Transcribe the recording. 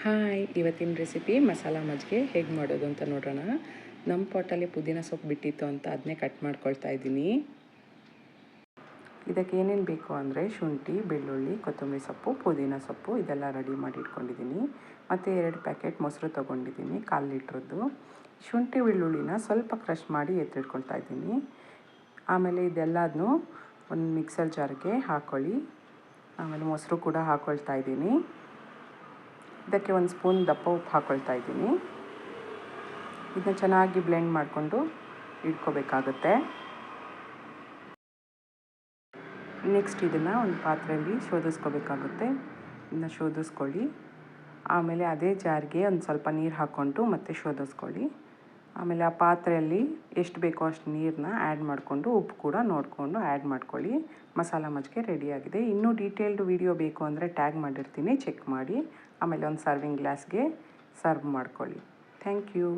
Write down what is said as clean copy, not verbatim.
Hi, ಇವತ್ತಿನ recipe masala ಮಜ್ಜಿಗೆ ಹೇಗೆ ಮಾಡೋದು ಅಂತ ನೋಡೋಣ. ನಮ್ಮ ಪಾಟಲ್ಲಿ ಪುದೀನ ಸೊಪ್ಪು ಬಿಟ್ಟಿತ್ತು ಅಂತ ಅದನ್ನೇ ಕಟ್ ಮಾಡ್ಕೊಳ್ತಾ ಇದ್ದೀನಿ. ಇದಕ್ಕೆ ಏನೇನು ಬೇಕು ಅಂದರೆ ಶುಂಠಿ, ಬೆಳ್ಳುಳ್ಳಿ, ಕೊತ್ತಂಬರಿ ಸೊಪ್ಪು, ಪುದೀನ ಸೊಪ್ಪು ಇದೆಲ್ಲ ರೆಡಿ ಮಾಡಿ ಇಟ್ಕೊಂಡಿದ್ದೀನಿ. ಮತ್ತು 2 ಪ್ಯಾಕೆಟ್ ಮೊಸರು ತೊಗೊಂಡಿದ್ದೀನಿ, 1/4 ಲೀಟ್ರದ್ದು. ಶುಂಠಿ ಬೆಳ್ಳುಳ್ಳಿನ ಸ್ವಲ್ಪ ಕ್ರಷ್ ಮಾಡಿ ಎತ್ತಿಟ್ಕೊಳ್ತಾ ಇದ್ದೀನಿ. ಆಮೇಲೆ ಇದೆಲ್ಲದನ್ನೂ ಒಂದು ಮಿಕ್ಸರ್ ಜಾರ್ಗೆ ಹಾಕ್ಕೊಳ್ಳಿ. ಆಮೇಲೆ ಮೊಸರು ಕೂಡ ಹಾಕ್ಕೊಳ್ತಾ ಇದ್ದೀನಿ. ಇದಕ್ಕೆ 1 ಸ್ಪೂನ್ ದಪ್ಪ ಉಪ್ಪು ಹಾಕ್ಕೊಳ್ತಾ ಇದ್ದೀನಿ. ಇದನ್ನ ಚೆನ್ನಾಗಿ ಬ್ಲೆಂಡ್ ಮಾಡಿಕೊಂಡು ಇಟ್ಕೋಬೇಕಾಗುತ್ತೆ. ನೆಕ್ಸ್ಟ್ ಇದನ್ನು ಒಂದು ಪಾತ್ರೆಯಲ್ಲಿ ಶೋಧಿಸ್ಕೋಬೇಕಾಗುತ್ತೆ. ಇದನ್ನ ಶೋಧಿಸ್ಕೊಳ್ಳಿ. ಆಮೇಲೆ ಅದೇ ಜಾರ್ಗೆ ಒಂದು ಸ್ವಲ್ಪ ನೀರು ಹಾಕ್ಕೊಂಡು ಮತ್ತೆ ಶೋಧಿಸ್ಕೊಳ್ಳಿ. ಆಮೇಲೆ ಆ ಪಾತ್ರೆಯಲ್ಲಿ ಎಷ್ಟು ಬೇಕೋ ಅಷ್ಟು ನೀರನ್ನ ಆ್ಯಡ್ ಮಾಡಿಕೊಂಡು ಉಪ್ಪು ಕೂಡ ನೋಡಿಕೊಂಡು ಆ್ಯಡ್ ಮಾಡ್ಕೊಳ್ಳಿ. ಮಸಾಲ ಮಜ್ಜಿಗೆ ರೆಡಿಯಾಗಿದೆ. ಇನ್ನೂ ಡೀಟೇಲ್ಡ್ ವಿಡಿಯೋ ಬೇಕು ಅಂದರೆ ಟ್ಯಾಗ್ ಮಾಡಿರ್ತೀನಿ, ಚೆಕ್ ಮಾಡಿ. ಆಮೇಲೆ ಒಂದು ಸರ್ವಿಂಗ್ ಗ್ಲಾಸ್ಗೆ ಸರ್ವ್ ಮಾಡ್ಕೊಳ್ಳಿ. Thank you.